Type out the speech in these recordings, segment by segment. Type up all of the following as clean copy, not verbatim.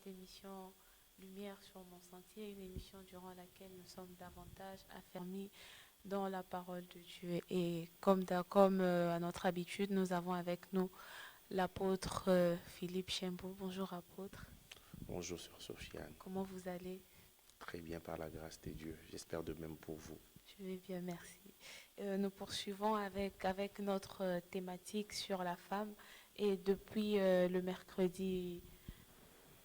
cette émission Lumière sur mon sentier, une émission durant laquelle nous sommes davantage affermis dans la parole de Dieu. Et comme à notre habitude, nous avons avec nous l'apôtre Philippe Chembo. Bonjour apôtre, Bonjour, sœur Sofiane. comment vous allez? Très bien par la grâce de Dieu. J'espère de même pour vous. Je vais bien, merci. Nous poursuivons avec notre thématique sur la femme. Et depuis le mercredi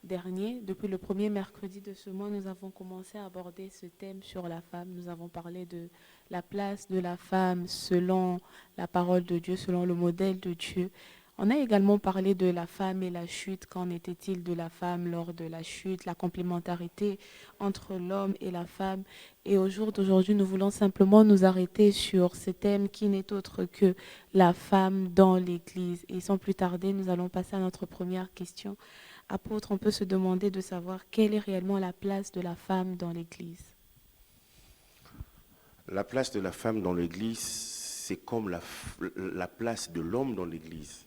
dernier, depuis le premier mercredi de ce mois, nous avons commencé à aborder ce thème sur la femme. Nous avons parlé de la place de la femme selon la parole de Dieu, selon le modèle de Dieu. On a également parlé de la femme et la chute. Qu'en était-il de la femme lors de la chute, la complémentarité entre l'homme et la femme. Et au jour d'aujourd'hui, nous voulons simplement nous arrêter sur ce thème qui n'est autre que la femme dans l'Église. Et sans plus tarder, nous allons passer à notre première question. Apôtre, on peut se demander de savoir quelle est réellement la place de la femme dans l'Église. La place de la femme dans l'Église, c'est comme la place de l'homme dans l'Église.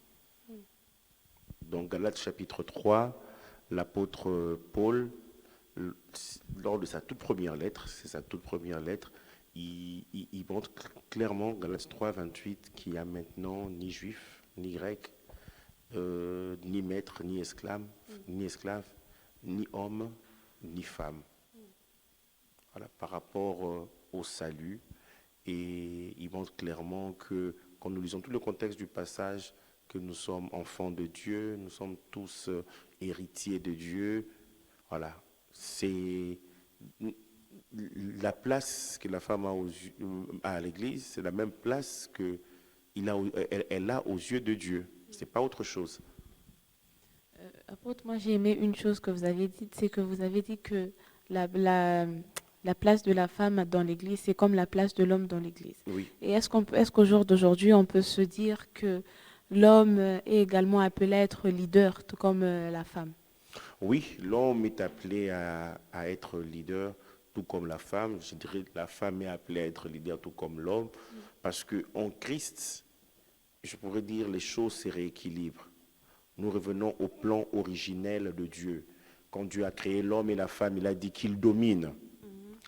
Dans Galates chapitre 3, l'apôtre Paul, lors de sa toute première lettre, c'est sa toute première lettre, il montre clairement, Galates 3, 28, qu'il n'y a maintenant ni juif, ni grec, ni maître, ni esclave, ni homme, ni femme. Voilà, par rapport au salut. Et il montre clairement que, quand nous lisons tout le contexte du passage, que nous sommes enfants de Dieu, nous sommes tous héritiers de Dieu. Voilà, c'est la place que la femme a à l'Église, c'est la même place qu'elle a aux yeux de Dieu. C'est pas autre chose. Apôtre, moi j'ai aimé une chose que vous avez dite, c'est que vous avez dit que la, la, la place de la femme dans l'Église, c'est comme la place de l'homme dans l'Église. Oui, Et est-ce qu'au jour d'aujourd'hui, on peut se dire que l'homme est également appelé à être leader, tout comme la femme? oui, l'homme est appelé à être leader, tout comme la femme. Je dirais que la femme est appelée à être leader, tout comme l'homme, parce que en Christ, je pourrais dire, les choses se rééquilibrent. Nous revenons au plan originel de Dieu. Quand Dieu a créé l'homme et la femme, il a dit qu'il domine,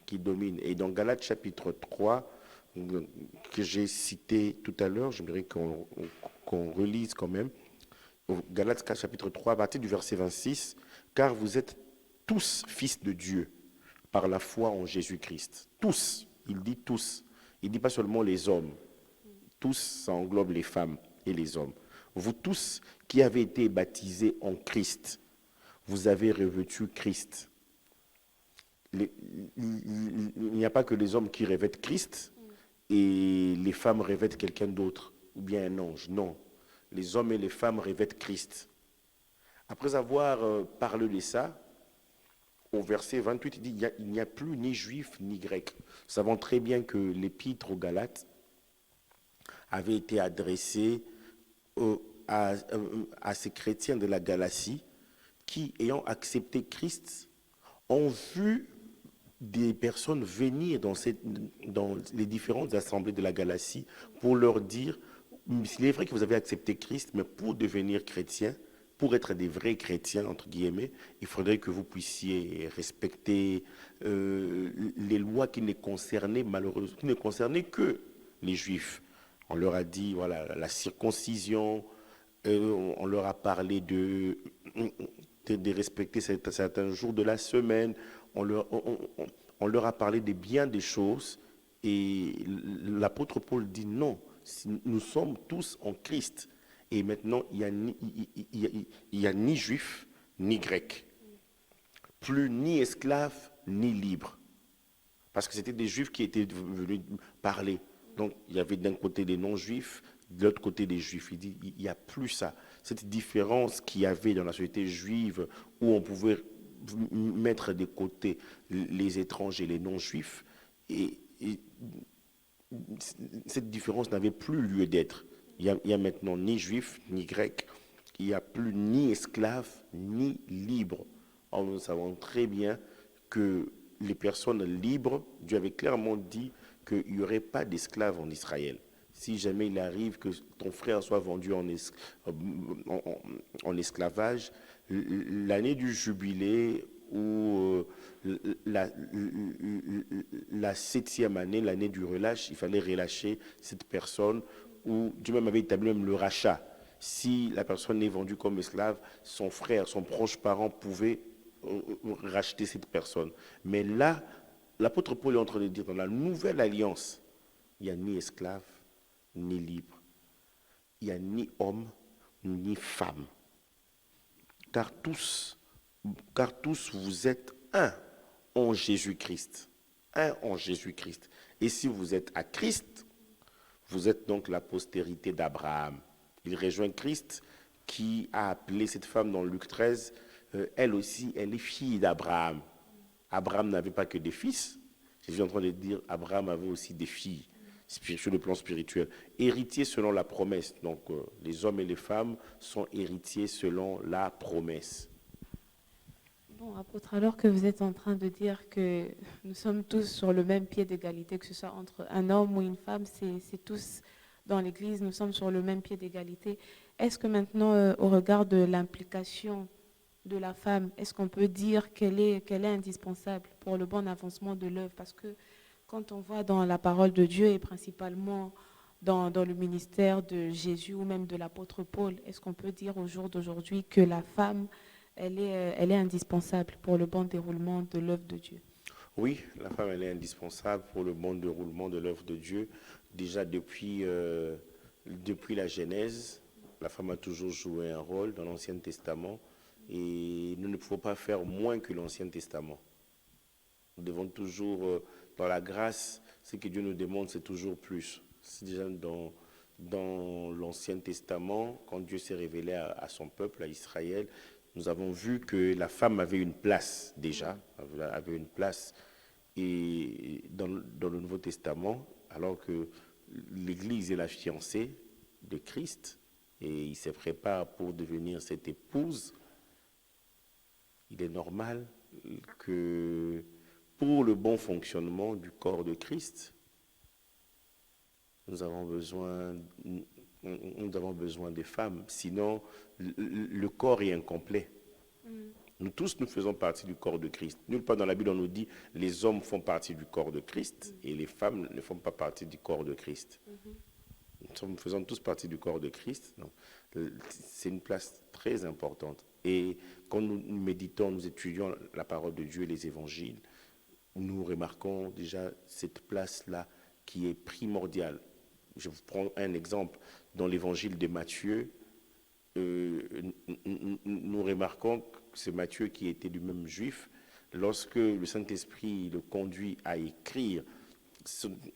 qu'il domine. Et dans Galates chapitre 3, que j'ai cité tout à l'heure, j'aimerais qu'on relise quand même. Au Galates chapitre 3, à partir du verset 26, car vous êtes tous fils de Dieu par la foi en Jésus-Christ. Tous, il dit tous. Il ne dit pas seulement les hommes. Tous, ça englobe les femmes et les hommes. Vous tous qui avez été baptisés en Christ, vous avez revêtu Christ. Il n'y a pas que les hommes qui revêtent Christ et les femmes revêtent quelqu'un d'autre, ou bien un ange. Non. Les hommes et les femmes revêtent Christ. Après avoir parlé de ça, au verset 28, il dit il n'y a plus ni juif ni grec. Nous savons très bien que l'épître aux Galates avait été adressée à ces chrétiens de la Galatie qui, ayant accepté Christ, ont vu des personnes venir dans les différentes assemblées de la Galatie pour leur dire, il est vrai que vous avez accepté Christ, mais pour devenir chrétien, pour être des vrais chrétiens, entre guillemets, il faudrait que vous puissiez respecter les lois qui ne concernaient malheureusement, qui ne concernaient que les Juifs. On leur a dit, voilà, la circoncision, on leur a parlé de respecter certains jours de la semaine, on leur a parlé de bien des choses, et l'apôtre Paul dit non, nous sommes tous en Christ. Et maintenant, il y a ni juif, ni grec. Plus ni esclave, ni libre. Parce que c'était des juifs qui étaient venus parler. Donc, il y avait d'un côté des non-juifs, de l'autre côté des juifs. Il dit, il n'y a plus ça. Cette différence qu'il y avait dans la société juive, où on pouvait mettre de côté les étrangers et les non-juifs, et cette différence n'avait plus lieu d'être. Il y a maintenant ni juif, ni grec. Il n'y a plus ni esclave, ni libre. Or, nous savons très bien que les personnes libres, Dieu avait clairement dit qu'il n'y aurait pas d'esclaves en Israël. Si jamais il arrive que ton frère soit vendu en esclavage, l'année du jubilé ou la, la 7e année, l'année du relâche, il fallait relâcher cette personne, ou Dieu même avait établi même le rachat. Si la personne est vendue comme esclave, son frère, son proche parent pouvait racheter cette personne. Mais là, l'apôtre Paul est en train de dire, dans la nouvelle alliance, il n'y a ni esclave, ni libre. Il n'y a ni homme, ni femme. Car tous vous êtes un en Jésus-Christ. Un en Jésus-Christ. Et si vous êtes à Christ, vous êtes donc la postérité d'Abraham. Il rejoint Christ qui a appelé cette femme dans Luc 13, elle aussi, elle est fille d'Abraham. Abraham n'avait pas que des fils. Jésus est en train de dire, Abraham avait aussi des filles, sur le plan spirituel. Héritiers selon la promesse. Donc, les hommes et les femmes sont héritiers selon la promesse. Bon, apôtre, alors que vous êtes en train de dire que nous sommes tous sur le même pied d'égalité, que ce soit entre un homme ou une femme, c'est tous dans l'Église, nous sommes sur le même pied d'égalité. Est-ce que maintenant, au regard de l'implication de la femme, est-ce qu'on peut dire qu'elle est indispensable pour le bon avancement de l'œuvre? Parce que quand on voit dans la parole de Dieu et principalement dans le ministère de Jésus ou même de l'apôtre Paul, est-ce qu'on peut dire au jour d'aujourd'hui que la femme, elle est indispensable pour le bon déroulement de l'œuvre de Dieu? Oui, la femme, elle est indispensable pour le bon déroulement de l'œuvre de Dieu. Déjà depuis la Genèse, la femme a toujours joué un rôle dans l'Ancien Testament et nous ne pouvons pas faire moins que l'Ancien Testament. Nous devons toujours, dans la grâce, ce que Dieu nous demande, c'est toujours plus. C'est déjà dans l'Ancien Testament, quand Dieu s'est révélé à son peuple, à Israël, nous avons vu que la femme avait une place déjà, avait une place et dans le Nouveau Testament, alors que l'Église est la fiancée de Christ et il se prépare pour devenir cette épouse. Il est normal que pour le bon fonctionnement du corps de Christ, nous avons besoin des femmes. Sinon, le corps est incomplet. Nous tous, nous faisons partie du corps de Christ. Nulle part dans la Bible, on nous dit les hommes font partie du corps de Christ et les femmes ne font pas partie du corps de Christ. Nous faisons tous partie du corps de Christ. C'est une place très importante. Et quand nous méditons, nous étudions la parole de Dieu et les évangiles, nous remarquons déjà cette place-là qui est primordiale. Je vous prends un exemple. Dans l'évangile de Matthieu, nous remarquons que c'est Matthieu qui était lui-même juif. Lorsque le Saint-Esprit le conduit à écrire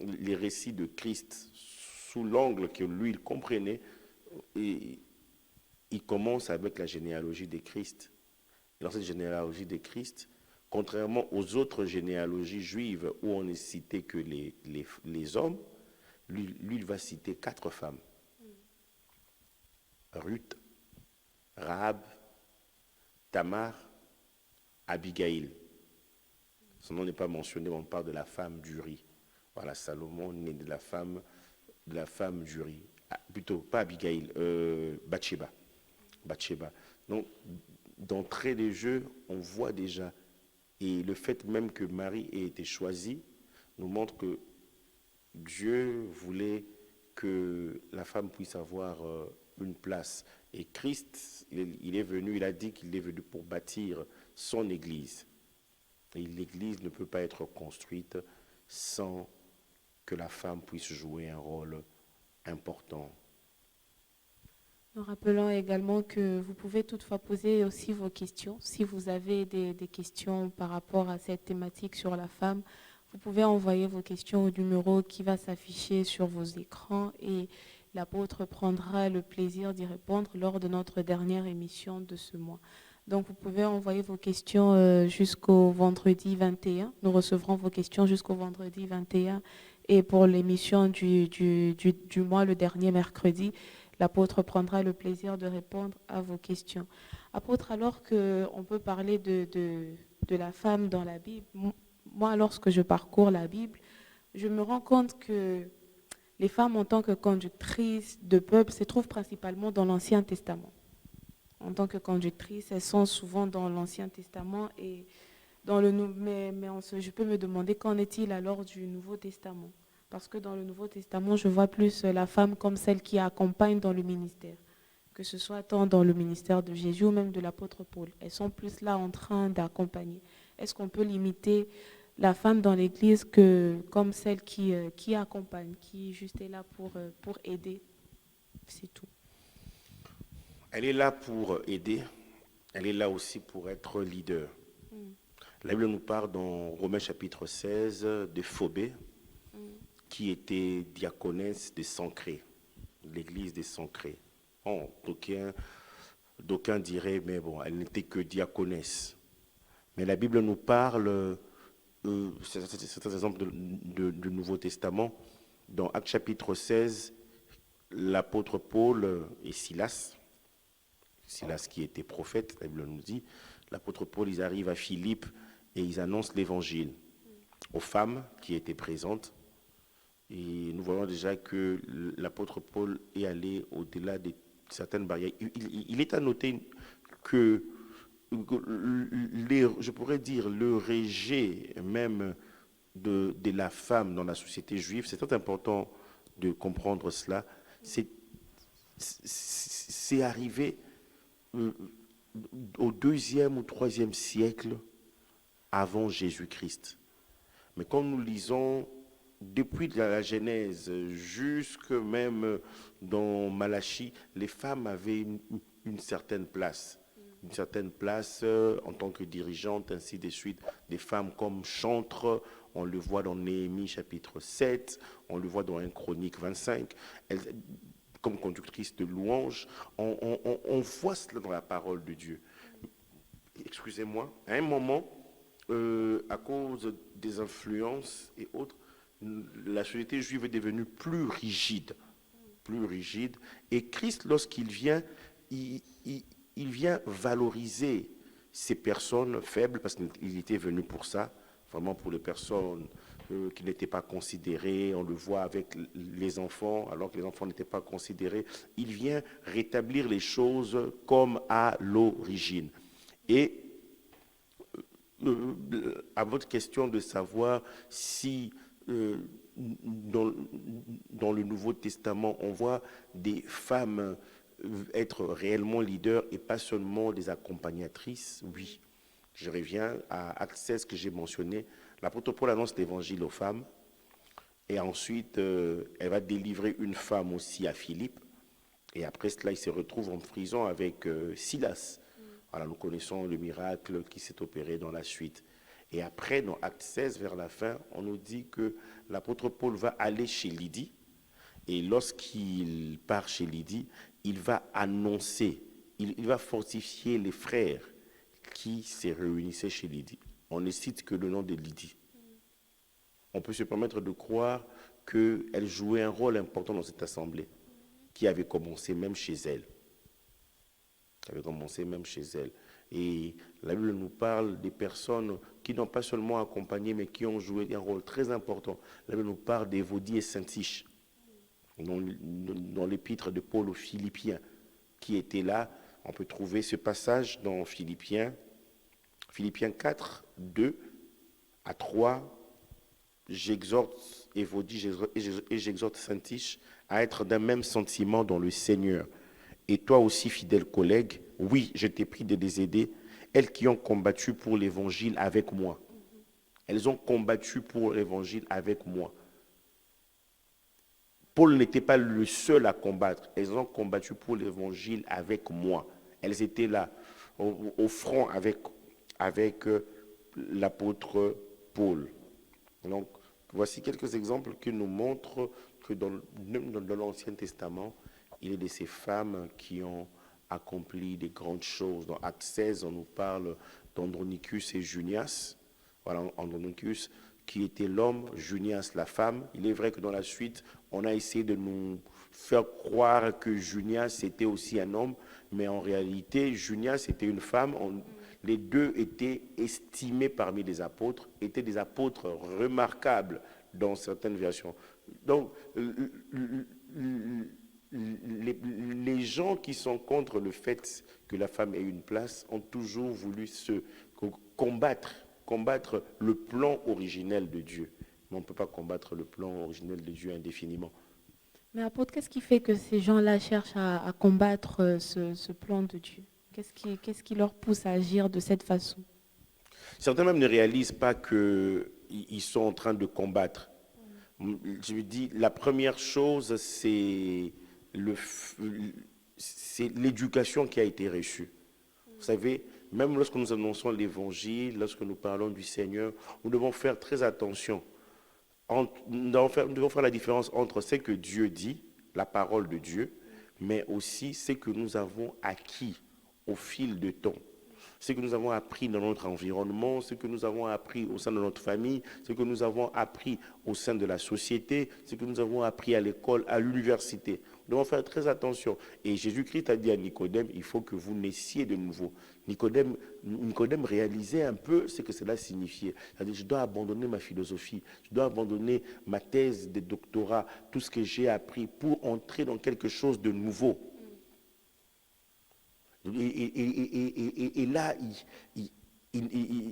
les récits de Christ sous l'angle que lui, il comprenait, et il commence avec la généalogie de Christ. Et dans cette généalogie de Christ, contrairement aux autres généalogies juives où on ne citait que les hommes, lui, il va citer 4 femmes. Ruth, Rahab, Tamar, Abigail. Son nom n'est pas mentionné, on parle de la femme d'Uri. Voilà, Salomon né de la femme d'Uri. Ah, plutôt, pas Abigail, Bathsheba. Donc, d'entrée de jeu, on voit déjà, et le fait même que Marie ait été choisie, nous montre que Dieu voulait que la femme puisse avoir une place. Et Christ, il est venu, il a dit qu'il est venu pour bâtir son Église. Et l'Église ne peut pas être construite sans que la femme puisse jouer un rôle important. Nous rappelons également que vous pouvez toutefois poser aussi vos questions. Si vous avez des questions par rapport à cette thématique sur la femme, vous pouvez envoyer vos questions au numéro qui va s'afficher sur vos écrans et l'apôtre prendra le plaisir d'y répondre lors de notre dernière émission de ce mois. Donc, vous pouvez envoyer vos questions jusqu'au vendredi 21. Nous recevrons vos questions jusqu'au vendredi 21. Et pour l'émission du mois, le dernier mercredi, l'apôtre prendra le plaisir de répondre à vos questions. Apôtre, alors qu'on peut parler de la femme dans la Bible, moi, lorsque je parcours la Bible, je me rends compte que les femmes en tant que conductrices de peuple se trouvent principalement dans l'Ancien Testament. en tant que conductrice, elles sont souvent dans l'Ancien Testament et dans le je peux me demander qu'en est-il alors du Nouveau Testament? Parce que dans le Nouveau Testament, je vois plus la femme comme celle qui accompagne dans le ministère, que ce soit tant dans le ministère de Jésus ou même de l'apôtre Paul. Elles sont plus là en train d'accompagner. Est-ce qu'on peut limiter la femme dans l'Église comme celle qui accompagne, qui juste est là pour aider? C'est tout. Elle est là pour aider, elle est là aussi pour être leader. La Bible nous parle dans Romains chapitre 16 de Phobé, qui était diaconesse de Sancré, l'église de Sancré. Bon, d'aucuns diraient, mais bon, elle n'était que diaconesse. Mais la Bible nous parle, c'est un exemple du Nouveau Testament, dans Actes chapitre 16, l'apôtre Paul et Silas qui était prophète, la Bible nous dit, l'apôtre Paul, ils arrivent à Philippe et ils annoncent l'évangile aux femmes qui étaient présentes. Et nous voyons déjà que l'apôtre Paul est allé au-delà de certaines barrières. Il est à noter que, je pourrais dire, le rejet même de la femme dans la société juive, c'est très important de comprendre cela. C'est arrivé au 2e ou 3e siècle avant Jésus-Christ. Mais quand nous lisons depuis la Genèse jusque même dans Malachie, les femmes avaient une certaine place. Une certaine place en tant que dirigeante, ainsi de suite. Des femmes comme chantres, on le voit dans Néhémie chapitre 7, on le voit dans 1 Chronique 25. Comme conductrice de louange, on voit cela dans la parole de Dieu. Excusez-moi, à un moment, à cause des influences et autres, la société juive est devenue plus rigide. Et Christ, lorsqu'il vient, il vient valoriser ces personnes faibles, parce qu'il était venu pour ça, vraiment pour les personnes qui n'étaient pas considérées. On le voit avec les enfants, alors que les enfants n'étaient pas considérés. Il vient rétablir les choses comme à l'origine. Et à votre question de savoir si dans le Nouveau Testament, on voit des femmes être réellement leaders et pas seulement des accompagnatrices, oui. Je reviens à Acte 16 que j'ai mentionné. L'apôtre Paul annonce l'évangile aux femmes et ensuite elle va délivrer une femme aussi à Philippe. Et après cela, il se retrouve en prison avec Silas. Voilà, nous connaissons le miracle qui s'est opéré dans la suite. Et après, dans Acte 16, vers la fin, on nous dit que l'apôtre Paul va aller chez Lydie. Et lorsqu'il part chez Lydie, il va annoncer, il va fortifier les frères qui se réunissaient chez Lydie. On ne cite que le nom de Lydie. On peut se permettre de croire qu'elle jouait un rôle important dans cette assemblée, qui avait commencé même chez elle. Et la Bible nous parle des personnes qui n'ont pas seulement accompagné, mais qui ont joué un rôle très important. La Bible nous parle d'Évodie et Syntyche, dans l'épître de Paul aux Philippiens, qui étaient là. On peut trouver ce passage dans Philippiens 4, 2 à 3. J'exhorte Évodie et j'exhorte Syntyche à être d'un même sentiment dans le Seigneur. Et toi aussi, fidèle collègue, oui, je t'ai pris de les aider, elles qui ont combattu pour l'évangile avec moi. Elles ont combattu pour l'évangile avec moi. Paul n'était pas le seul à combattre. Elles ont combattu pour l'évangile avec moi. Elles étaient là, au front avec l'apôtre Paul. Donc, voici quelques exemples qui nous montrent que dans l'Ancien Testament, il y a de ces femmes qui ont accompli des grandes choses. Dans Acte 16, on nous parle d'Andronicus et Junias. Voilà, Andronicus qui était l'homme, Junias la femme. Il est vrai que dans la suite, on a essayé de nous faire croire que Junias était aussi un homme, mais en réalité, Junias était une femme. Les deux étaient estimés parmi les apôtres, étaient des apôtres remarquables dans certaines versions. Donc, les gens qui sont contre le fait que la femme ait une place ont toujours voulu combattre le plan originel de Dieu. Mais on ne peut pas combattre le plan originel de Dieu indéfiniment. Mais apôtre, qu'est-ce qui fait que ces gens-là cherchent à combattre ce plan de Dieu? Qu'est-ce qui leur pousse à agir de cette façon? Certains même ne réalisent pas qu'ils sont en train de combattre. Je me dis, la première chose, c'est l'éducation qui a été reçue. Vous savez, même lorsque nous annonçons l'évangile, lorsque nous parlons du Seigneur, nous devons faire très attention. Nous devons faire la différence entre ce que Dieu dit, la parole de Dieu, mais aussi ce que nous avons acquis au fil du temps. Ce que nous avons appris dans notre environnement, ce que nous avons appris au sein de notre famille, ce que nous avons appris au sein de la société, ce que nous avons appris à l'école, à l'université. Nous devons faire très attention. Et Jésus-Christ a dit à Nicodème, il faut que vous naissiez de nouveau. Nicodème réalisait un peu ce que cela signifiait. C'est-à-dire, je dois abandonner ma philosophie, je dois abandonner ma thèse de doctorat, tout ce que j'ai appris pour entrer dans quelque chose de nouveau. Et là, il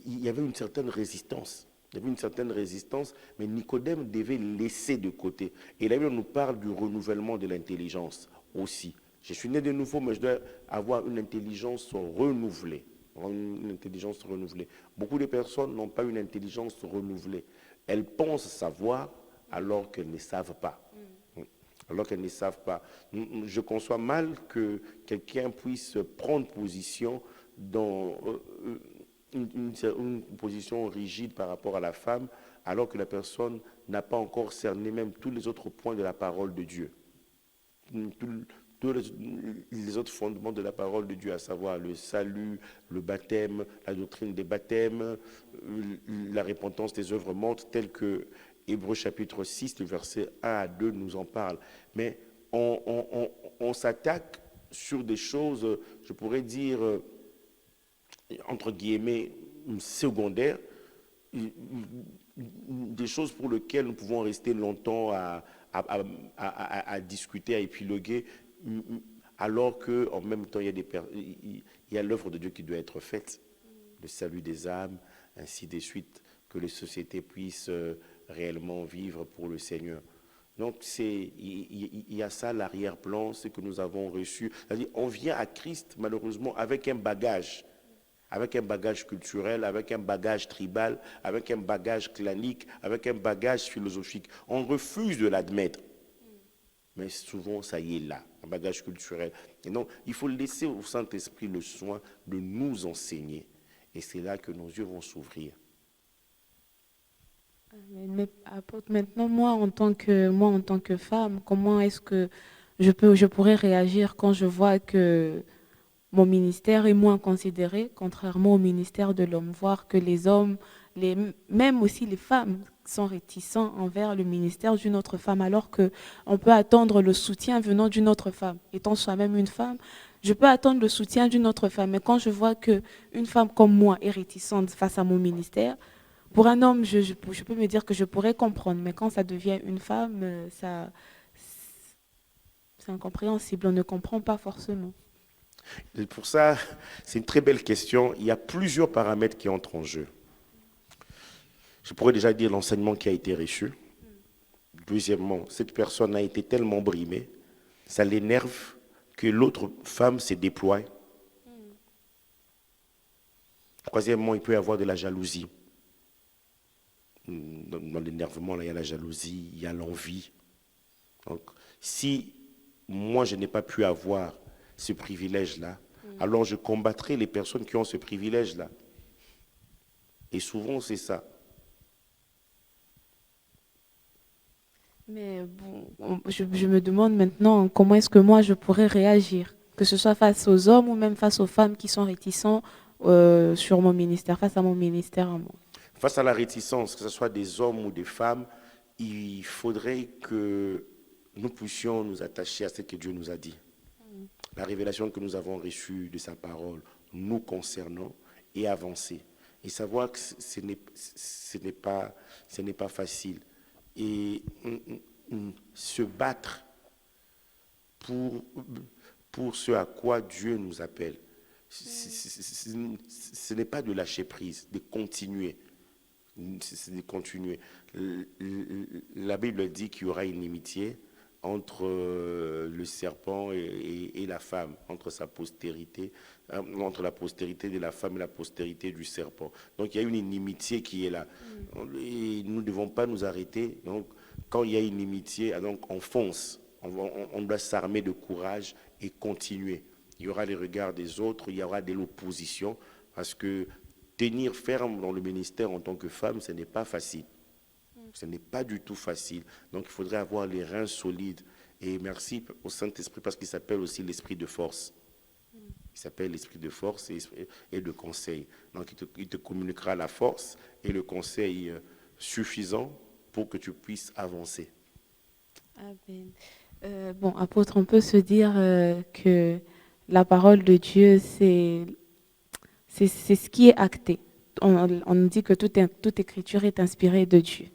y avait une certaine résistance. Il y avait une certaine résistance, mais Nicodème devait laisser de côté. Et la Bible nous parle du renouvellement de l'intelligence aussi. Je suis né de nouveau, mais je dois avoir une intelligence renouvelée. Une intelligence renouvelée. Beaucoup de personnes n'ont pas une intelligence renouvelée. Elles pensent savoir alors qu'elles ne savent pas. Alors qu'elles ne savent pas. Je conçois mal que quelqu'un puisse prendre position dans une position rigide par rapport à la femme, alors que la personne n'a pas encore cerné même tous les autres points de la parole de Dieu. Tous les autres fondements de la parole de Dieu, à savoir le salut, le baptême, la doctrine des baptêmes, la repentance des œuvres mortes, telles que Hébreux chapitre 6, le verset 1 à 2 nous en parle. Mais on s'attaque sur des choses, je pourrais dire, entre guillemets, secondaires, des choses pour lesquelles nous pouvons rester longtemps à discuter, à épiloguer, alors qu'en même temps, il y a l'œuvre de Dieu qui doit être faite, le salut des âmes, ainsi de suite, que les sociétés puissent réellement vivre pour le Seigneur. Donc, il y a ça, l'arrière-plan, ce que nous avons reçu. C'est-à-dire, on vient à Christ, malheureusement, avec un bagage culturel, avec un bagage tribal, avec un bagage clanique, avec un bagage philosophique. On refuse de l'admettre. Mais souvent, ça y est là, un bagage culturel. Et donc, il faut laisser au Saint-Esprit le soin de nous enseigner. Et c'est là que nos yeux vont s'ouvrir. Mais apôtre, maintenant, moi en tant que femme, comment est-ce que je pourrais réagir quand je vois que mon ministère est moins considéré, contrairement au ministère de l'homme, voir que les hommes, même aussi les femmes, sont réticents envers le ministère d'une autre femme, alors qu'on peut attendre le soutien venant d'une autre femme. Étant soi-même une femme, je peux attendre le soutien d'une autre femme. Mais quand je vois qu'une femme comme moi est réticente face à mon ministère, pour un homme, je peux me dire que je pourrais comprendre. Mais quand ça devient une femme, c'est incompréhensible. On ne comprend pas forcément. Et pour ça, c'est une très belle question. Il y a plusieurs paramètres qui entrent en jeu. Je pourrais déjà dire l'enseignement qui a été reçu. Deuxièmement, cette personne a été tellement brimée, ça l'énerve que l'autre femme se déploie. Troisièmement, il peut y avoir de la jalousie. Dans l'énervement, là, il y a la jalousie, il y a l'envie. Donc, si moi, je n'ai pas pu avoir ce privilège-là, alors je combattrai les personnes qui ont ce privilège-là. Et souvent, c'est ça. Mais bon, je me demande maintenant comment est-ce que moi je pourrais réagir, que ce soit face aux hommes ou même face aux femmes qui sont réticents sur mon ministère, face à mon ministère à moi. Face à la réticence, que ce soit des hommes ou des femmes, il faudrait que nous puissions nous attacher à ce que Dieu nous a dit. La révélation que nous avons reçue de sa parole nous concernant et avancer. Et savoir que ce n'est pas facile. Et se battre pour, pour ce à quoi Dieu nous appelle. Ce n'est pas de lâcher prise, de continuer. C'est de continuer. La Bible dit qu'il y aura une inimitié entre le serpent et la femme, entre sa postérité, entre la postérité de la femme et la postérité du serpent. Donc il y a une inimitié qui est là. Et nous ne devons pas nous arrêter. Donc quand il y a une inimitié, donc on fonce. On doit s'armer de courage et continuer. Il y aura les regards des autres, il y aura de l'opposition, parce que tenir ferme dans le ministère en tant que femme, ce n'est pas facile. Ce n'est pas du tout facile. Donc il faudrait avoir les reins solides. Et merci au Saint-Esprit parce qu'il s'appelle aussi l'esprit de force. Il s'appelle l'esprit de force et de conseil. Donc il te communiquera la force et le conseil suffisant pour que tu puisses avancer. Amen. Bon, apôtre, on peut se dire que la parole de Dieu, c'est ce qui est acté. On nous dit que toute écriture est inspirée de Dieu.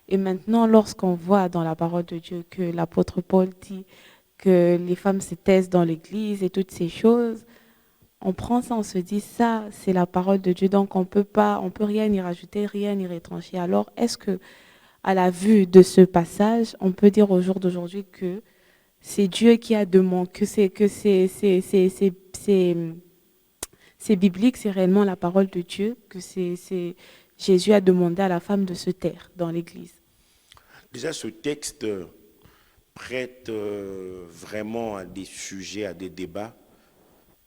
Et maintenant, lorsqu'on voit dans la parole de Dieu que l'apôtre Paul dit que les femmes se taisent dans l'église et toutes ces choses, on prend ça, on se dit ça, c'est la parole de Dieu, donc on peut rien y rajouter, rien y retrancher. Alors, est-ce que, à la vue de ce passage, on peut dire au jour d'aujourd'hui que c'est Dieu qui a demandé, que c'est biblique, c'est réellement la parole de Dieu, que Jésus a demandé à la femme de se taire dans l'église? Déjà, ce texte prête vraiment à des sujets, à des débats.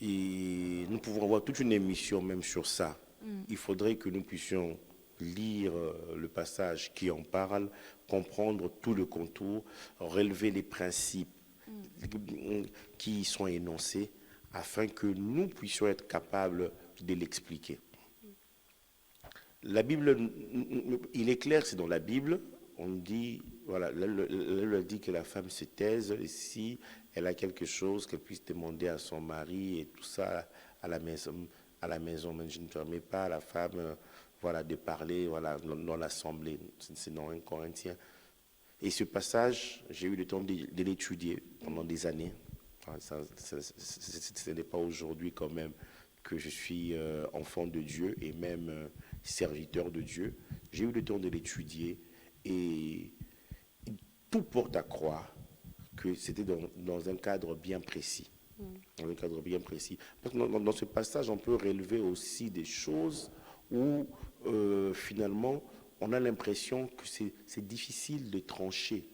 Et nous pouvons avoir toute une émission même sur ça. Il faudrait que nous puissions lire le passage qui en parle, comprendre tout le contour, relever les principes qui y sont énoncés, afin que nous puissions être capables de l'expliquer. La Bible, il est clair, c'est dans la Bible, on dit, voilà, elle dit que la femme se taise, et si elle a quelque chose, qu'elle puisse demander à son mari et tout ça à la maison. Mais je ne permets pas à la femme voilà, de parler voilà, dans l'assemblée. C'est dans 1 Corinthiens. Et ce passage, j'ai eu le temps de l'étudier pendant des années. Enfin, ce n'est pas aujourd'hui quand même que je suis enfant de Dieu et même serviteur de Dieu. J'ai eu le temps de l'étudier et tout porte à croire que c'était dans un cadre bien précis. Dans un cadre bien précis. Dans ce passage, on peut relever aussi des choses où finalement, on a l'impression que c'est difficile de trancher.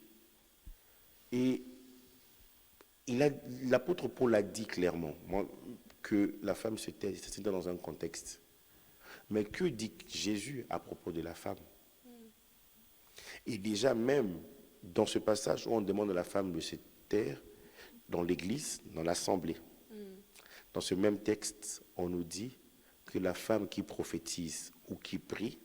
Et l'apôtre Paul a dit clairement que la femme se tait, c'était dans un contexte. Mais que dit Jésus à propos de la femme? Et déjà même dans ce passage où on demande à la femme de se taire, dans l'église, dans l'assemblée, dans ce même texte, on nous dit que la femme qui prophétise ou qui prie,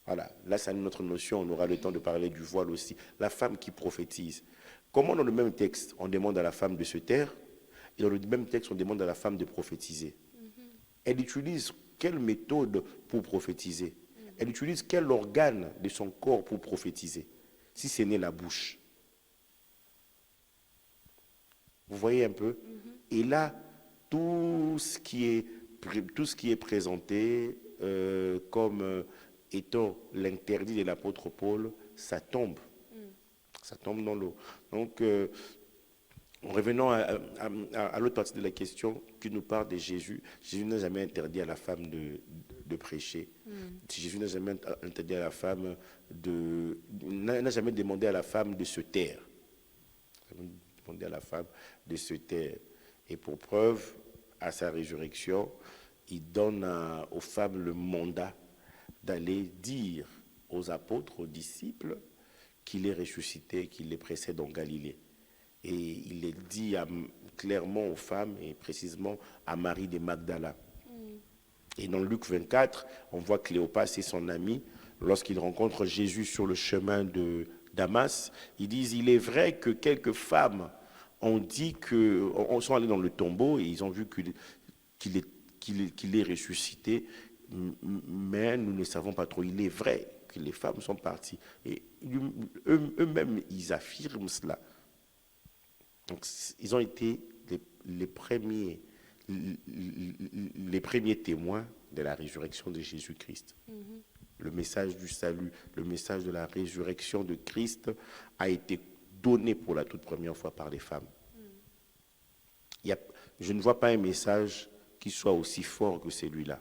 voilà, là c'est une autre notion, on aura le temps de parler du voile aussi, la femme qui prophétise. Comment dans le même texte, on demande à la femme de se taire, et dans le même texte, on demande à la femme de prophétiser. Elle utilise quelle méthode pour prophétiser? Elle utilise quel organe de son corps pour prophétiser? Si ce n'est la bouche. Vous voyez un peu? Et là, tout ce qui est présenté comme étant l'interdit de l'apôtre Paul, ça tombe. Ça tombe dans l'eau. Donc, revenons à l'autre partie de la question qui nous parle de Jésus. Jésus n'a jamais interdit à la femme de prêcher. Jésus n'a jamais interdit à la femme n'a jamais demandé à la femme de se taire. Il n'a demandé à la femme de se taire. Et pour preuve, à sa résurrection, il donne aux femmes le mandat d'aller dire aux apôtres, aux disciples, qu'il est ressuscité, qu'il les précède en Galilée. Et il les dit clairement aux femmes, et précisément à Marie de Magdala. Et dans Luc 24, on voit Cléopas et son ami, lorsqu'ils rencontrent Jésus sur le chemin de Damas, ils disent, il est vrai que quelques femmes ont dit on sont allés dans le tombeau et ils ont vu qu'il est ressuscité, mais nous ne savons pas trop. Il est vrai que les femmes sont parties. Et eux-mêmes, ils affirment cela. Donc, ils ont été les premiers, les premiers témoins de la résurrection de Jésus-Christ. Le message du salut, le message de la résurrection de Christ a été donné pour la toute première fois par les femmes. Je ne vois pas un message qui soit aussi fort que celui-là.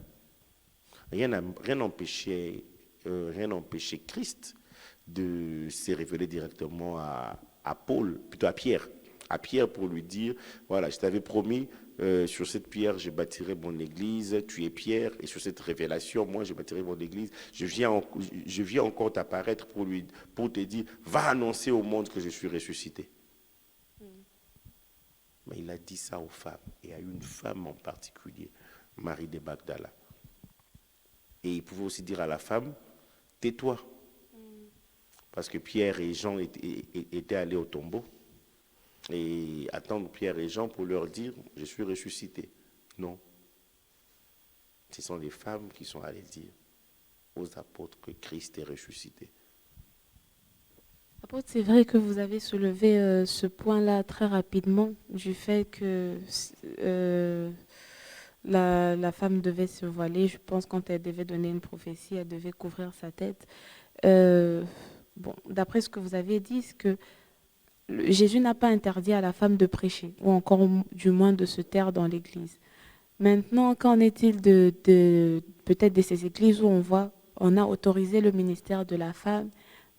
Rien n'empêchait Christ de se révéler directement à Paul, plutôt à Pierre pour lui dire, voilà, je t'avais promis, sur cette pierre, je bâtirai mon église, tu es Pierre, et sur cette révélation, moi, je bâtirai mon église. Je viens encore t'apparaître pour te dire, va annoncer au monde que je suis ressuscité. Mais il a dit ça aux femmes, et à une femme en particulier, Marie de Magdala. Et il pouvait aussi dire à la femme, tais-toi. Parce que Pierre et Jean étaient allés au tombeau et attendre Pierre et Jean pour leur dire, je suis ressuscité. Non. Ce sont les femmes qui sont allées dire aux apôtres que Christ est ressuscité. Apôtre, c'est vrai que vous avez soulevé ce point-là très rapidement, du fait que la femme devait se voiler. Je pense quand elle devait donner une prophétie, elle devait couvrir sa tête. Bon, d'après ce que vous avez dit, c'est que Jésus n'a pas interdit à la femme de prêcher, ou encore du moins de se taire dans l'église. Maintenant, qu'en est-il peut-être de ces églises où on a autorisé le ministère de la femme,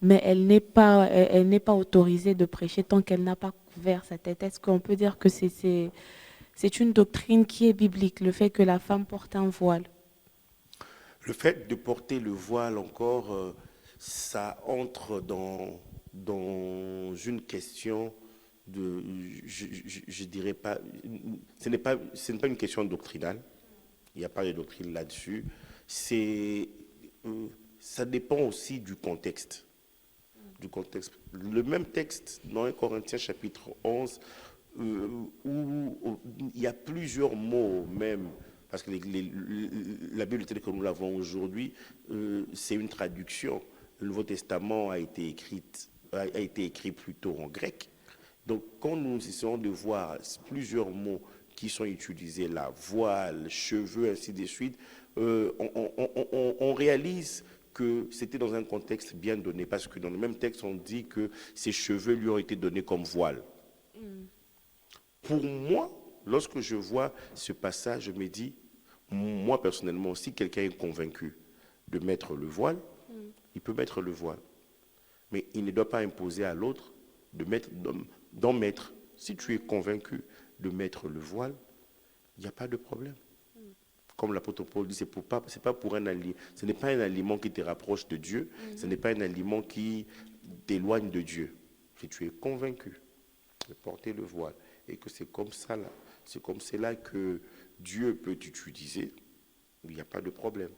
mais elle n'est pas autorisée de prêcher tant qu'elle n'a pas couvert sa tête? Est-ce qu'on peut dire que c'est une doctrine qui est biblique, le fait que la femme porte un voile? Le fait de porter le voile encore, ça entre dans une question de, je dirais pas, ce n'est pas une question doctrinale. Il n'y a pas de doctrine là-dessus. Ça dépend aussi du contexte. Le même texte dans 1 Corinthiens chapitre 11, où il y a plusieurs mots même, parce que la Bible telle que nous l'avons aujourd'hui, c'est une traduction. Le Nouveau Testament a été écrit plutôt en grec. Donc quand nous essayons de voir plusieurs mots qui sont utilisés là, voile, cheveux, ainsi de suite, on réalise que c'était dans un contexte bien donné, parce que dans le même texte, on dit que ses cheveux lui ont été donnés comme voile. Pour moi, lorsque je vois ce passage, je me dis, moi personnellement, si quelqu'un est convaincu de mettre le voile, il peut mettre le voile. Mais il ne doit pas imposer à l'autre d'en mettre. Si tu es convaincu de mettre le voile, il n'y a pas de problème. Comme l'apôtre Paul dit, ce n'est pas un aliment qui te rapproche de Dieu, ce n'est pas un aliment qui t'éloigne de Dieu. Si tu es convaincu de porter le voile et que c'est comme cela que Dieu peut t'utiliser, il n'y a pas de problème.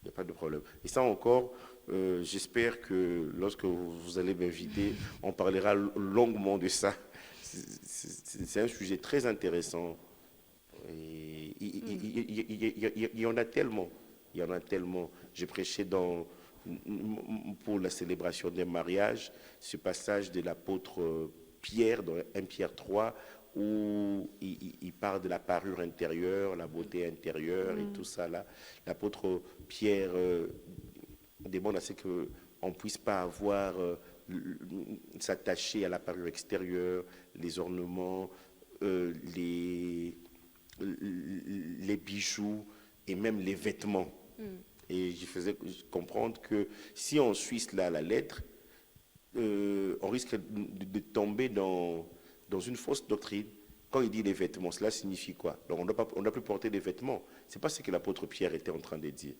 Il n'y a pas de problème. Et ça encore, j'espère que lorsque vous allez m'inviter, on parlera longuement de ça. C'est un sujet très intéressant. Et il y en a tellement. Il y en a tellement. J'ai prêché pour la célébration des mariages, ce passage de l'apôtre Pierre, dans 1 Pierre 3, où il parle de la parure intérieure, la beauté intérieure et tout ça là. L'apôtre Pierre demande à ce qu'on ne puisse pas avoir, s'attacher à la parure extérieure, les ornements, les bijoux et même les vêtements. Et je faisais comprendre que si on suit cela à la lettre, on risque de tomber dans une fausse doctrine. Quand il dit les vêtements, cela signifie quoi? Donc on ne doit plus porter des vêtements. Ce n'est pas ce que l'apôtre Pierre était en train de dire.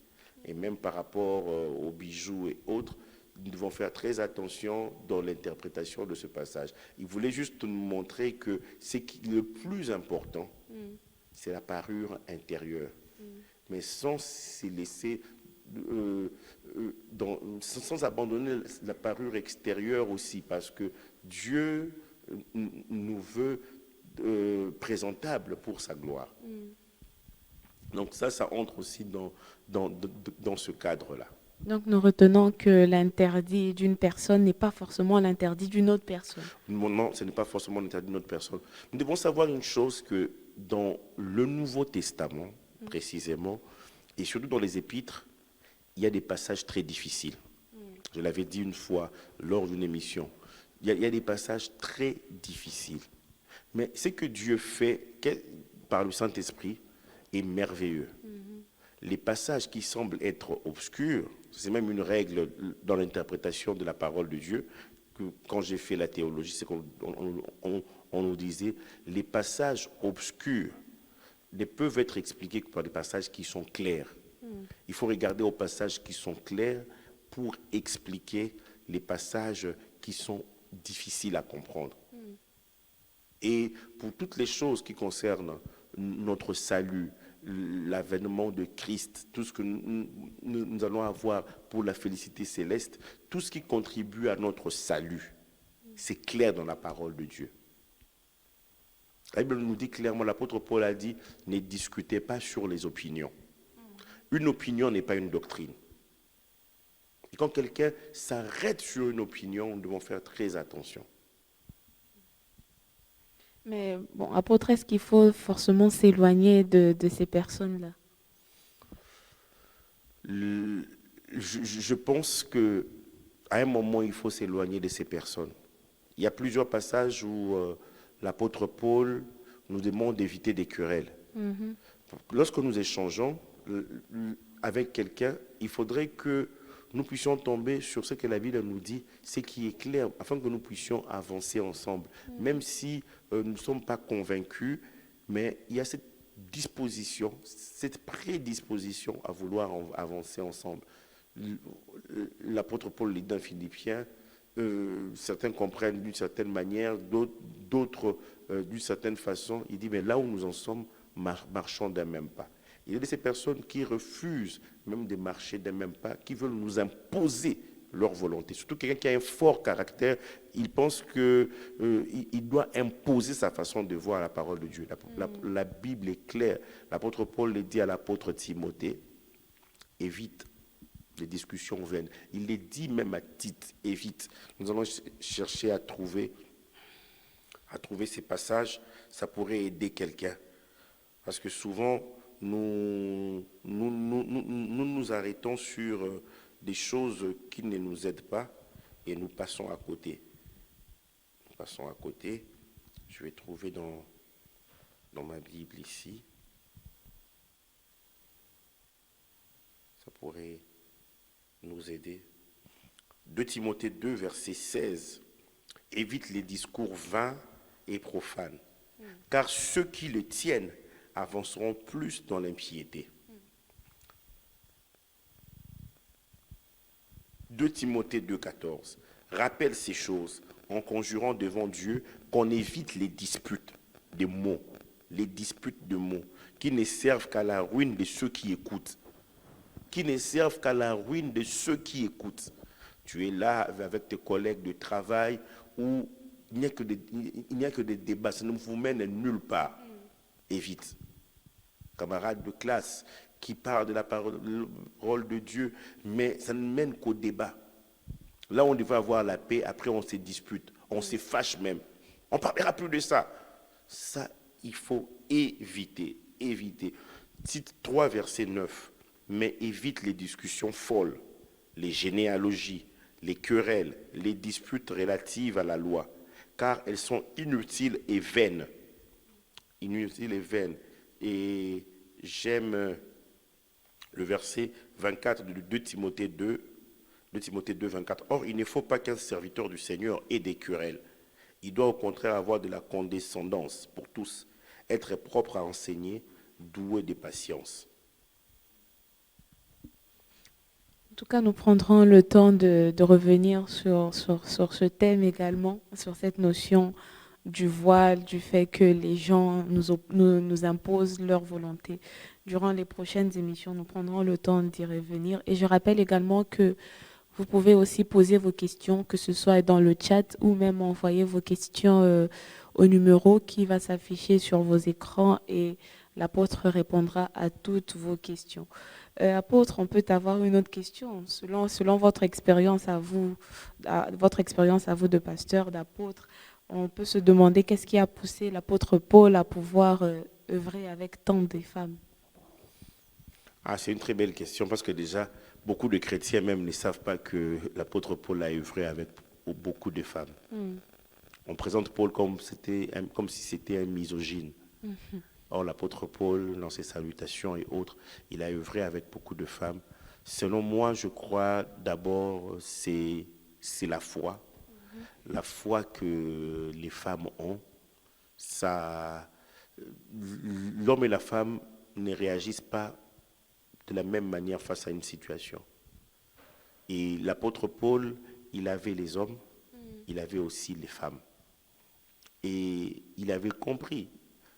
Et même par rapport aux bijoux et autres, nous devons faire très attention dans l'interprétation de ce passage. Il voulait juste nous montrer que le plus important, c'est la parure intérieure. Mais sans se laisser, sans abandonner la parure extérieure aussi, parce que Dieu nous veut présentables pour sa gloire. Donc ça entre aussi dans ce cadre-là. Donc nous retenons que l'interdit d'une personne n'est pas forcément l'interdit d'une autre personne. Non, ce n'est pas forcément l'interdit d'une autre personne. Nous devons savoir une chose, que dans le Nouveau Testament, précisément, et surtout dans les épîtres, il y a des passages très difficiles. Je l'avais dit une fois lors d'une émission. Il y a des passages très difficiles. Mais ce que Dieu fait par le Saint-Esprit est merveilleux. Les passages qui semblent être obscurs, c'est même une règle dans l'interprétation de la parole de Dieu, que quand j'ai fait la théologie, c'est qu'on nous disait, les passages obscurs ne peuvent être expliqués que par des passages qui sont clairs. Il faut regarder aux passages qui sont clairs pour expliquer les passages qui sont difficiles à comprendre. Et pour toutes les choses qui concernent notre salut, l'avènement de Christ, tout ce que nous allons avoir pour la félicité céleste, tout ce qui contribue à notre salut, c'est clair dans la parole de Dieu. La Bible nous dit clairement, l'apôtre Paul a dit, ne discutez pas sur les opinions. Une opinion n'est pas une doctrine. Et quand quelqu'un s'arrête sur une opinion, nous devons faire très attention. Mais bon, apôtre, est-ce qu'il faut forcément s'éloigner de ces personnes-là? Je pense qu'à un moment, il faut s'éloigner de ces personnes. Il y a plusieurs passages où l'apôtre Paul nous demande d'éviter des querelles. Lorsque nous échangeons avec quelqu'un, il faudrait que nous puissions tomber sur ce que la Bible nous dit, ce qui est clair, afin que nous puissions avancer ensemble. Même si nous ne sommes pas convaincus, mais il y a cette disposition, cette prédisposition à vouloir avancer ensemble. L'apôtre Paul dit dans Philippiens, certains comprennent d'une certaine manière, d'autres d'une certaine façon. Il dit, mais là où nous en sommes, marchons d'un même pas. Il y a de ces personnes qui refusent même de marcher d'un même pas, qui veulent nous imposer leur volonté. Surtout quelqu'un qui a un fort caractère, il pense qu'il doit imposer sa façon de voir la parole de Dieu. La Bible est claire. L'apôtre Paul le dit à l'apôtre Timothée, évite les discussions vaines. Il les dit même à Tite, évite. Nous allons chercher à trouver ces passages, ça pourrait aider quelqu'un. Parce que souvent, nous arrêtons sur des choses qui ne nous aident pas et nous passons à côté. Nous passons à côté. Je vais trouver dans ma Bible ici. Ça pourrait nous aider. 2 Timothée 2, verset 16. Évite les discours vains et profanes, car ceux qui le tiennent avanceront plus dans l'impiété. 2 Timothée 2, 14. Rappelle ces choses en conjurant devant Dieu qu'on évite les disputes de mots, qui ne servent qu'à la ruine de ceux qui écoutent. Tu es là avec tes collègues de travail où il n'y a que des débats, ça ne vous mène nulle part. Évite. Camarades de classe qui parlent de la parole de Dieu, mais ça ne mène qu'au débat. Là, on devait avoir la paix, après on se dispute, on se fâche même. On ne parlera plus de ça. Ça, il faut éviter. Tite 3, verset 9. Mais évite les discussions folles, les généalogies, les querelles, les disputes relatives à la loi, car elles sont inutiles et vaines. Et j'aime le verset 24 de 2 Timothée 2, 24. Or, il ne faut pas qu'un serviteur du Seigneur ait des querelles. Il doit au contraire avoir de la condescendance pour tous, être propre à enseigner, doué de patience. En tout cas, nous prendrons le temps de revenir sur ce thème également, sur cette notion du voile, du fait que les gens nous imposent leur volonté. Durant les prochaines émissions, nous prendrons le temps d'y revenir. Et je rappelle également que vous pouvez aussi poser vos questions, que ce soit dans le chat ou même envoyer vos questions au numéro qui va s'afficher sur vos écrans et l'apôtre répondra à toutes vos questions. Apôtre, on peut avoir une autre question. Selon votre expérience à vous de pasteur, d'apôtre, on peut se demander qu'est-ce qui a poussé l'apôtre Paul à pouvoir œuvrer avec tant de femmes. Ah, c'est une très belle question parce que déjà, beaucoup de chrétiens même ne savent pas que l'apôtre Paul a œuvré avec beaucoup de femmes. On présente Paul comme si c'était un misogyne. Or, l'apôtre Paul, dans ses salutations et autres, il a œuvré avec beaucoup de femmes. Selon moi, je crois d'abord, c'est la foi. La foi que les femmes ont. Ça, l'homme et la femme ne réagissent pas de la même manière face à une situation. Et l'apôtre Paul, il avait les hommes, il avait aussi les femmes. Et il avait compris.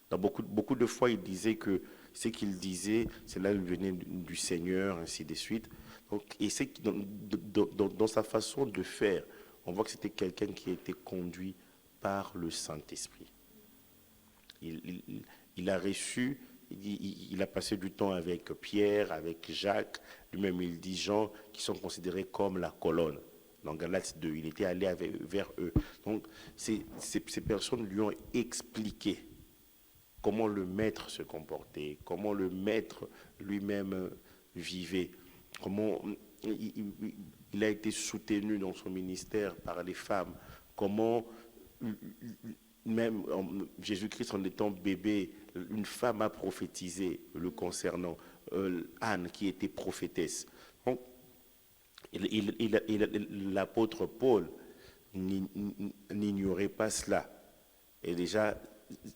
Dans beaucoup de fois, il disait que ce qu'il disait, cela lui venait du Seigneur, ainsi de suite. Donc, et c'est dans sa façon de faire, on voit que c'était quelqu'un qui a été conduit par le Saint-Esprit. Il a reçu, il a passé du temps avec Pierre, avec Jacques, lui-même il dit Jean, qui sont considérés comme la colonne. Dans Galates 2, il était allé vers eux. Donc, ces personnes lui ont expliqué comment le maître se comportait, comment le maître lui-même vivait, comment il a été soutenu dans son ministère par les femmes, comment même Jésus-Christ en étant bébé, une femme a prophétisé le concernant, Anne qui était prophétesse. Donc, l'apôtre Paul n'ignorait pas cela. Et déjà,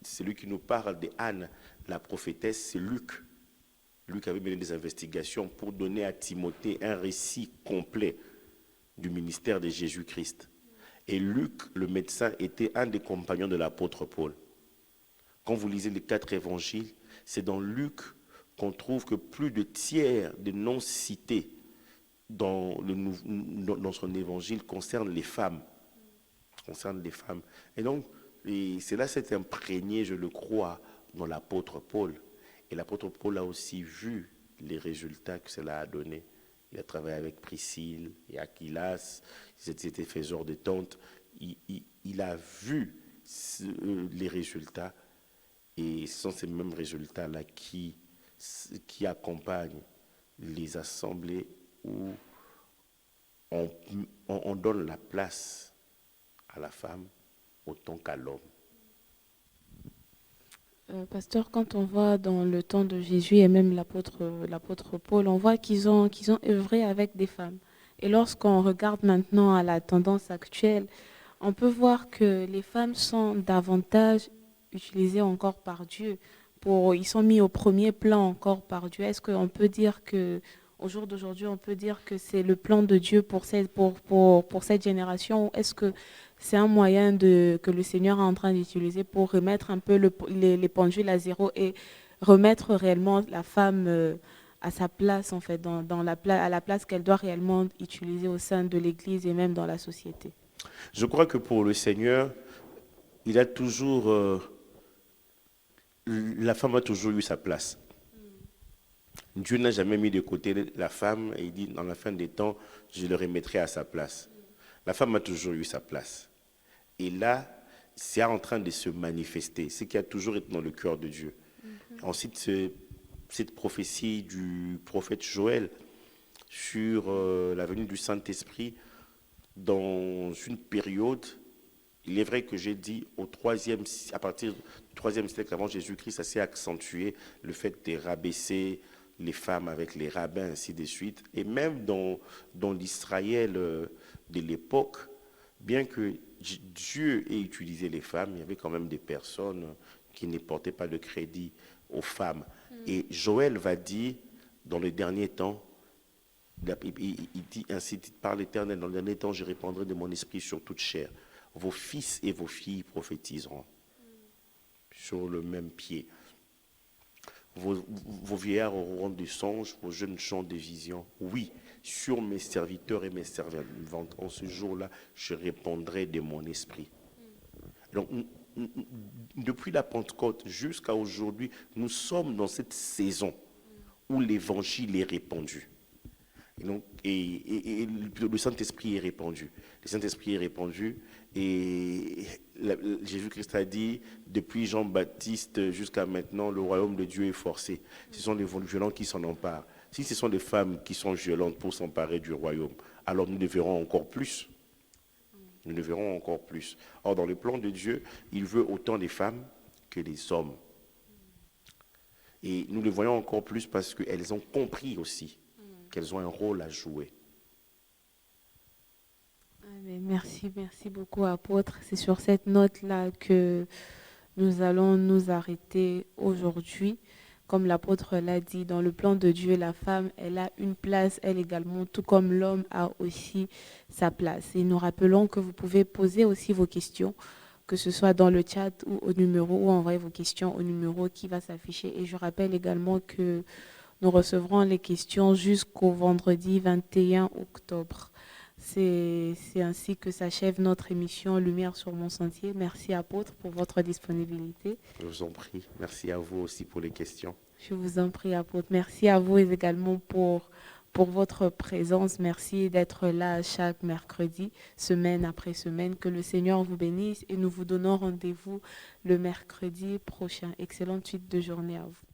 celui qui nous parle d'Anne, la prophétesse, c'est Luc. Luc avait mené des investigations pour donner à Timothée un récit complet du ministère de Jésus-Christ. Et Luc, le médecin, était un des compagnons de l'apôtre Paul. Quand vous lisez les 4 évangiles, c'est dans Luc qu'on trouve que plus de tiers des noms cités dans son évangile concernent les femmes. Et donc, cela s'est imprégné, je le crois, dans l'apôtre Paul. Et l'apôtre Paul a aussi vu les résultats que cela a donné. Il a travaillé avec Priscille et Aquilas, ils étaient faiseurs de tentes. Il a vu les résultats, et ce sont ces mêmes résultats-là qui accompagnent les assemblées où on donne la place à la femme autant qu'à l'homme. Pasteur, quand on voit dans le temps de Jésus et même l'apôtre Paul, on voit qu'ils ont œuvré avec des femmes. Et lorsqu'on regarde maintenant à la tendance actuelle, on peut voir que les femmes sont davantage utilisées encore par Dieu. Ils sont mis au premier plan encore par Dieu. Est-ce qu'on peut dire que, au jour d'aujourd'hui, on peut dire que c'est le plan de Dieu pour cette génération? Ou est-ce que c'est un moyen que le Seigneur est en train d'utiliser pour remettre un peu les pendules à zéro et remettre réellement la femme à sa place, en fait, à la place qu'elle doit réellement utiliser au sein de l'Église et même dans la société? Je crois que pour le Seigneur, il a toujours, la femme a toujours eu sa place. Dieu n'a jamais mis de côté la femme et il dit, dans la fin des temps, je le remettrai à sa place. La femme a toujours eu sa place. Et là, c'est en train de se manifester, ce qui a toujours été dans le cœur de Dieu. Ensuite, cette prophétie du prophète Joël sur la venue du Saint-Esprit dans une période, il est vrai que j'ai dit à partir du 3e siècle avant Jésus-Christ, ça s'est accentué, le fait de rabaisser les femmes avec les rabbins, ainsi de suite. Et même dans l'Israël de l'époque, bien que Dieu ait utilisé les femmes, il y avait quand même des personnes qui ne portaient pas de crédit aux femmes. Et Joël va dire, dans les derniers temps, il dit ainsi par l'Éternel, dans les derniers temps, je répandrai de mon esprit sur toute chair. Vos fils et vos filles prophétiseront sur le même pied. Vos vieillards auront des songes, vos jeunes gens des visions. Oui, sur mes serviteurs et mes servantes, en ce jour-là, je répondrai de mon esprit. Donc, depuis la Pentecôte jusqu'à aujourd'hui, nous sommes dans cette saison où l'évangile est répandu. Et, donc, et le Saint-Esprit est répandu. Le Saint-Esprit est répandu et Jésus-Christ a dit, depuis Jean-Baptiste jusqu'à maintenant, le royaume de Dieu est forcé. Ce sont les violents qui s'en emparent. Si ce sont des femmes qui sont violentes pour s'emparer du royaume, alors nous le verrons encore plus. Nous le verrons encore plus. Or, dans le plan de Dieu, il veut autant des femmes que des hommes. Et nous le voyons encore plus parce qu'elles ont compris aussi qu'elles ont un rôle à jouer. Merci, merci beaucoup, apôtre. C'est sur cette note-là que nous allons nous arrêter aujourd'hui. Comme l'apôtre l'a dit, dans le plan de Dieu, la femme, elle a une place, elle également, tout comme l'homme a aussi sa place. Et nous rappelons que vous pouvez poser aussi vos questions, que ce soit dans le chat ou au numéro, ou envoyer vos questions au numéro qui va s'afficher. Et je rappelle également que nous recevrons les questions jusqu'au vendredi 21 octobre. C'est ainsi que s'achève notre émission Lumière sur mon sentier. Merci apôtre pour votre disponibilité. Je vous en prie. Merci à vous aussi pour les questions. Je vous en prie apôtre. Merci à vous également pour votre présence. Merci d'être là chaque mercredi, semaine après semaine. Que le Seigneur vous bénisse et nous vous donnons rendez-vous le mercredi prochain. Excellente suite de journée à vous.